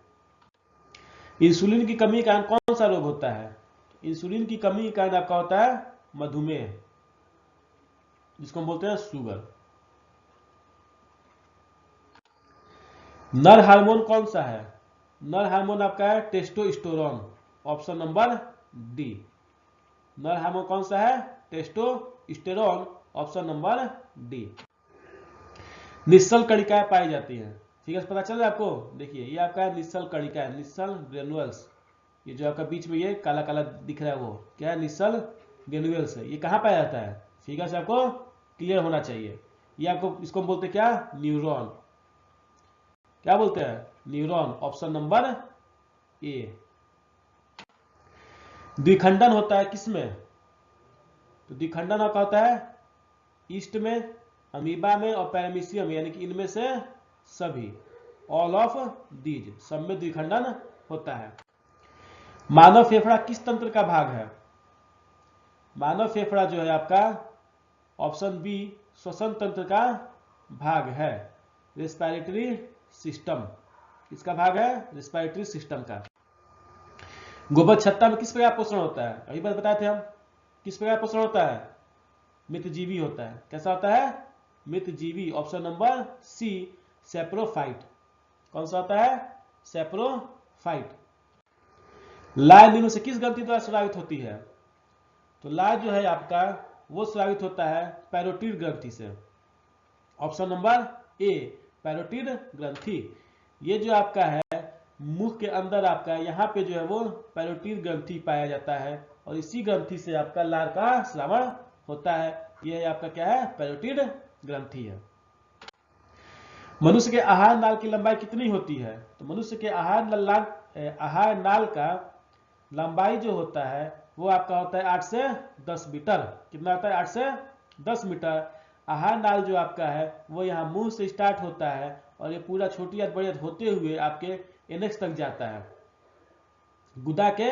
इंसुलिन की कमी के कारण कौन सा रोग होता है? इंसुलिन की कमी के कारण आपका होता है मधुमेह, जिसको हम बोलते हैं शुगर। नर हार्मोन कौन सा है? नर हार्मोन आपका है टेस्टोस्टेरोन, ऑप्शन नंबर डी। नर हार्मोन कौन सा है? Testosterone, option number D. निश्चल कणिकाएं पाई जाती हैं, फिगर पता चल रहा है आपको? देखिए ये आपका निश्चल कणिका है, निश्चल ग्रेनुअल्स। ये जो आपका बीच में ये काला काला दिख रहा है वो क्या है? निश्चल ग्रेनुअल्स है। ये कहां पाया जाता है? फिगर से आपको क्लियर होना चाहिए। ये आपको इसको बोलते हैं क्या? न्यूरॉन। क्या बोलते हैं? Neuron, option number A. द्विखंडन होता है किसमें? तो द्विखंडन आपका होता है ईस्ट में, अमीबा में और पैरामीशियम में, यानी कि इनमें से सभी, ऑल ऑफ दीज, सब में द्विखंडन होता है। मानव फेफड़ा किस तंत्र का भाग है? मानव फेफड़ा जो है आपका ऑप्शन बी श्वसन तंत्र का भाग है, रेस्पिरेटरी सिस्टम। किसका भाग है? रेस्पिरेटरी सिस्टम का। गोबर छत्ता में किस प्रकार पोषण होता है? अभी बात बताए थे हम, किस प्रकार पोषण होता है? मितजीवी होता है। कैसा होता है? मितजीवी, ऑप्शन नंबर सी, सेप्रोफाइट। कौन सा होता है? सेप्रोफाइट। लाल निम्न से किस ग्रंथि द्वारा स्रावित होती है? तो लाल जो है आपका वो स्रावित होता है पैरोटिड ग्रंथि से, ऑप्शन नंबर ए, पैरोटिड ग्रंथि। ये जो आपका है मुख के अंदर आपका यहाँ पे जो है वो पैरोटिड ग्रंथि पाया जाता है, और इसी ग्रंथि से आपका लार का श्रावण होता है। यह आपका क्या है? पैरोटिड ग्रंथि है। मनुष्य के आहार नाल की लंबाई कितनी होती है? तो मनुष्य के आहार नाल का लंबाई जो होता है वो आपका होता है 8 से 10 मीटर। कितना होता है? 8 से 10 मीटर। आहार नाल जो आपका है वो यहाँ मुंह से स्टार्ट होता है और ये पूरा छोटी बड़ी होते हुए आपके एनेक्स तक जाता है, गुदा के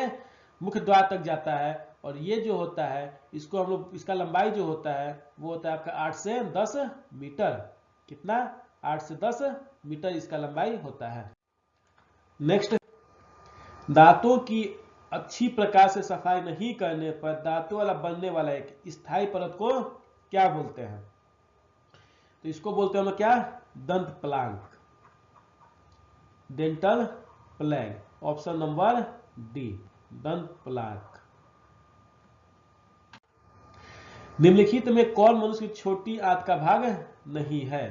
मुख्य द्वार तक जाता है। और ये जो होता है इसको हम लोग, इसका लंबाई जो होता है वो होता है आपका 8 से 10 मीटर। कितना 8 से 10 मीटर इसका लंबाई होता है। नेक्स्ट, दांतों की अच्छी प्रकार से सफाई नहीं करने पर दांतों वाला बनने वाला एक स्थायी परत को क्या बोलते हैं? तो इसको बोलते हैं हम क्या? दंत plaque, dental plaque. Option number D, दंत प्लांक। निम्नलिखित में कौन मनुष्य की छोटी आंत का भाग नहीं है?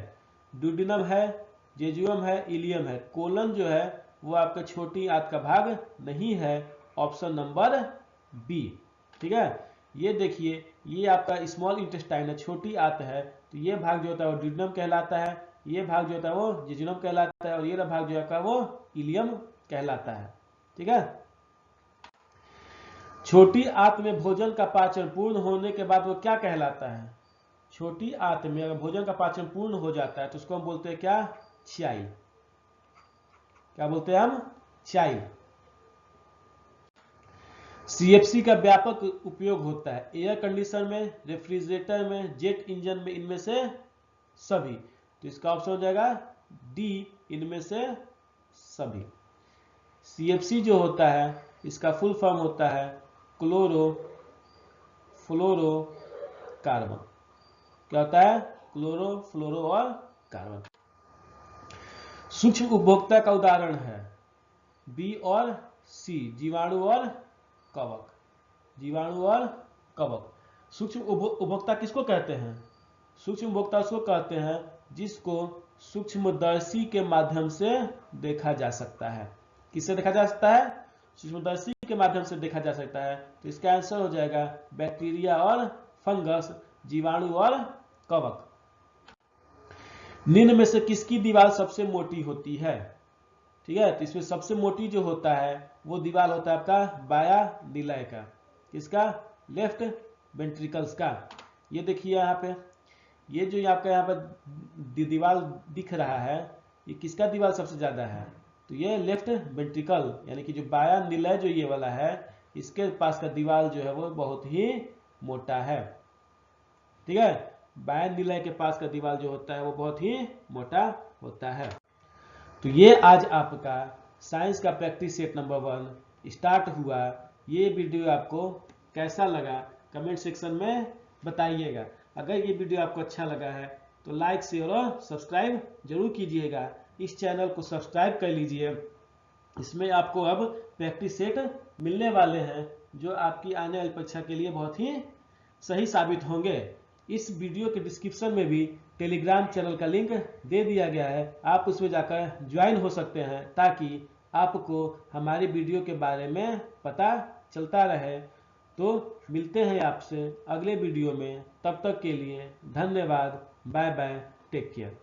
ड्यूडिनम है, जेजुअम है, इलियम है। कोलन जो है वो आपका छोटी आंत का भाग नहीं है। Option number B. ठीक है, ये देखिए, ये आपका स्मॉल इंटेस्टाइन है, छोटी आंत है, तो ये भाग जो होता है वो ड्यूडिनम कहलाता है, ये भाग जो होता है वो जेजुअम कहलाता है, और ये भाग जो है वो इलियम कहलाता है। ठीक है, छोटी आंत में भोजन का पाचन पूर्ण होने के बाद वो क्या कहलाता है? छोटी आंत में अगर भोजन का पाचन पूर्ण हो जाता है तो उसको हम बोलते हैं क्या? चाइल। क्या बोलते हैं हम? चाइल। सीएफसी का व्यापक उपयोग होता है एयर कंडीशनर में, रेफ्रिजरेटर में, जेट इंजन में, इनमें से सभी। तो इसका ऑप्शन हो जाएगा डी, इनमें से सभी। सीएफसी जो होता है इसका फुल फॉर्म होता है क्लोरो फ्लोरो कार्बन। क्या होता है? क्लोरो फ्लोरो और कार्बन। सूक्ष्म उपभोक्ता का उदाहरण है बी और सी, जीवाणु और कवक। जीवाणु और कवक। सूक्ष्म उपभोक्ता किसको कहते हैं? सूक्ष्म उपभोक्ता उसको कहते हैं जिसको सूक्ष्मदर्शी के माध्यम से देखा जा सकता है। किससे देखा जा सकता है? सूक्ष्मदर्शी के माध्यम से देखा जा सकता है। तो इसका आंसर हो जाएगा बैक्टीरिया और फंगस, जीवाणु और कवक। निम्न में से किसकी दीवार सबसे मोटी होती है? ठीक है, तो इसमें सबसे मोटी जो होता है वो दीवार होता है आपका बाया निलय का। किसका? लेफ्ट वेंट्रिकल्स का। ये देखिए यहाँ पे, ये जो आपका यहाँ पर दीवार दिख रहा है, ये किसका दीवार सबसे ज्यादा है? तो ये लेफ्ट वेंट्रिकल, यानी कि जो बाया निलय जो ये वाला है, इसके पास का दीवार जो है वो बहुत ही मोटा है। ठीक है, बाया निलय के पास का दीवार जो होता है वो बहुत ही मोटा होता है। तो ये आज आपका साइंस का प्रैक्टिस सेट नंबर 1 स्टार्ट हुआ। ये वीडियो आपको कैसा लगा कमेंट सेक्शन में बताइएगा। अगर ये वीडियो आपको अच्छा लगा है तो लाइक, शेयर और सब्सक्राइब जरूर कीजिएगा। इस चैनल को सब्सक्राइब कर लीजिए। इसमें आपको अब प्रैक्टिस सेट मिलने वाले हैं जो आपकी आने वाली परीक्षा के लिए बहुत ही सही साबित होंगे। इस वीडियो के डिस्क्रिप्शन में भी टेलीग्राम चैनल का लिंक दे दिया गया है, आप उसमें जाकर ज्वाइन हो सकते हैं ताकि आपको हमारी वीडियो के बारे में पता चलता रहे। तो मिलते हैं आपसे अगले वीडियो में, तब तक के लिए धन्यवाद। Bye bye, take care.